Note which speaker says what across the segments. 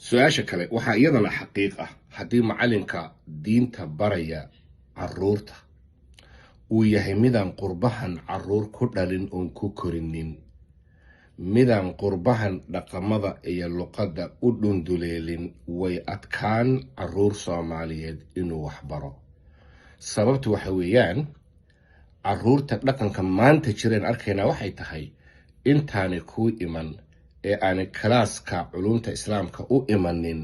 Speaker 1: su-aasha kale waxaa iyadana xaqiiq ah haddii macalinka diinta baraya caruurta uu yahay midaan qurbahan caruur ku dhalin oon ku korinin, midaan qurbahan dhaqamada iyo luqadda u dhunduleelin, way adkaan caruur Soomaaliyeed inuu waxbaro. sababtu waxa weeyaan caruurta dhaqanka maanta jireen arkaynaa waxay tahay intaanay kuu iman ee aanay kalaaska culumta islaamka u imanin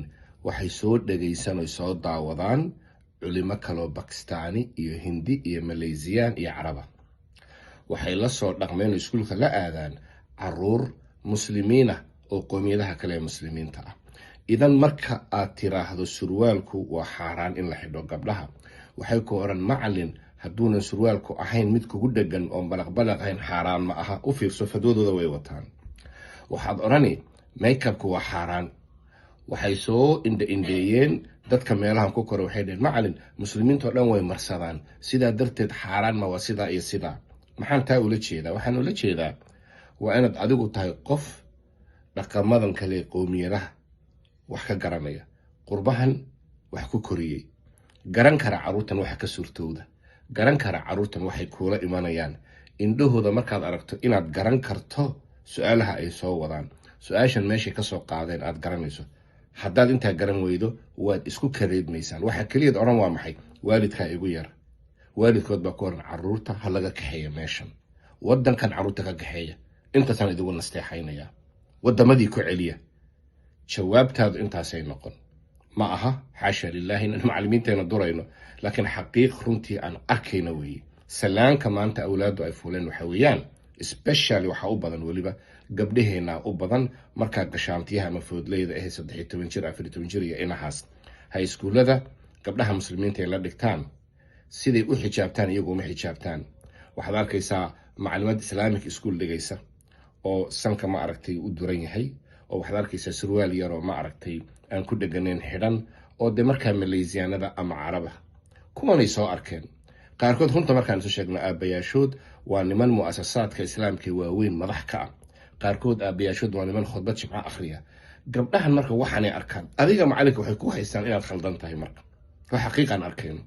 Speaker 1: waxay soo dhagaysan oy soo daawadaan culimo kaloo bakistaani iyo hindi iyo maleysiyaan iyo caraba. waxay la soo dhaqmeen oo iskuulka la aadaan caruur muslimiinah oo qoomiyadaha kale ee muslimiinta ah. idan marka aad tiraahdo surwaalku waa xaaraan in la xidho gabdhaha, waxay ku oran macalin hadduunan surwaalku ahayn mid kugu dhegan oo balaqbalaq ahayn xaaraan ma aha. u fiirso fadwadooda way wataan. waxaad orani makeupku waa xaaraan. waxay soo indheeyeen dadka meelahan ku kora waxay dhaheen macalin muslimiintoo dhan way marsadaan, sidaa darteed xaaraan ma waa sidaa iyo sidaa. maxaan taa ula jeedaa? waxaan ula jeedaa waa inaad adigu tahay qof dhaqamadan kale qoomiyadaha wax ka garanaya, qurbahan wax ku koriyey, garan kara caruurtan waxa ka suurtooda, garan kara caruurtan waxay kuula imanayaan. indhahooda markaad aragto inaad garan karto su-aalaha ay soo wadaan, su-aashan meeshay kasoo qaadeen aad garanayso. haddaad intaa garan weydo waad isku kareedmaysaan. waxaa keliyaad odhan waa maxay? waalidkaa igu yar. waalidkood baa ku oran caruurta ha laga kaxeeya meeshan, wadankan caruurta ka kaxeeya, intaasaan idigu nasteexaynayaa, wadamadii ku celiya. jawaabtaadu intaasay noqon. ma aha xaasha lilaahi inaan macalimiinteena durayno, laakiin xaqiiq runtii aan arkayna weeye. salaanka maanta awlaadu ay fuuleen waxa weeyaan especially waxaa u badan weliba gabdhaheena u badan markaa gashaantiyaha ama foodleyda ahe 13 jir 14 jir iyo inahaas high schoolada gabdhaha muslimiinta ay la dhigtaan siday u xijaabtaan iyagu uma xijaabtaan. waxaad arkaysaa maclumaad islaamic school dhigaysa oo sanka ma aragtay u duran yahay, oo waxaad arkaysaa surwaal yar oo ma aragtay aan ku dheganayn xidhan oo de markaa maleesiyaanada ama caraba kuwanay soo arkeen. qaarkood runta markaan isu sheegno aabayaashood waa niman mu'asasaadka islaamka waaweyn madax ka ah, qaarkood aabayaashood waa niman khudbad jimca akhriya. gabdhahan marka waxaanay arkaan, adiga macalinka waxay ku haystaan inaad khaldan tahay. marka waa xaqiiqan arkayno.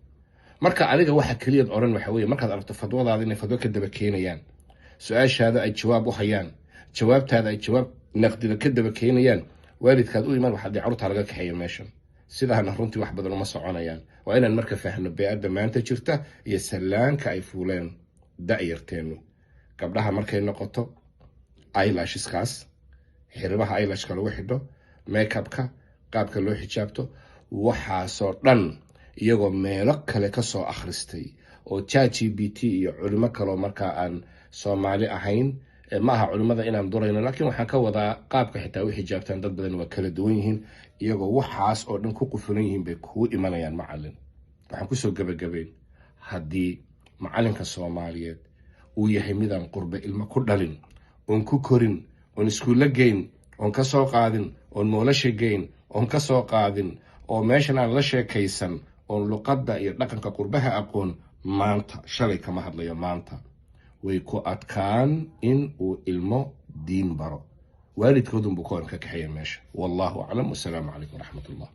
Speaker 1: marka adiga waxa keliyaad oran waxa weeye markaad aragto fadwadaada inay fadwo ka daba keenayaan, su-aashaada ay jawaab u hayaan, jawaabtaada ay jawaab naqdida ka daba keenayaan, waalidkaad u iman waxaad caruurta laga kaxeeya meeshan. sidaana runtii wax badan uma soconayaan. waa inaan marka fahno beecadda maanta jirta iyo salaanka ay fuuleen da'yarteenu. gabdhaha markay noqoto eyelasheskaas, xiribaha eyelashka lagu xidho, makeupka, qaabka loo xijaabto, waxaasoo dhan iyagoo meelo kale ka soo akhristay oo ChatGPT iyo culimo kaloo markaa aan Soomaali ahayn. ma aha culimada inaan durayno, laakiin waxaan ka wadaa qaabka xitaa u xijaabtaan dad badan waa kala duwan yihiin. iyagoo waxaas oo dhan ku qufulan yihiin bay kuu imanayaan macalin. waxaan kusoo gabagabeyn haddii macalinka Soomaaliyeed uu yahay midaan qurbe ilmo ku dhalin, oon ku korin, oon iskuulla geyn, oon ka soo qaadin, oon moolasha geyn, oon ka soo qaadin, oo meeshan aan la sheekaysan, oon luqadda iyo dhaqanka qurbaha aqoon, maanta shalay kama hadlayo, maanta way ku adkaan in uu ilmo diin baro. waalidkoodunbuu ka kaxeeya meesha. wallahu aclam. wasalaamu calaykum waraxmat ullah.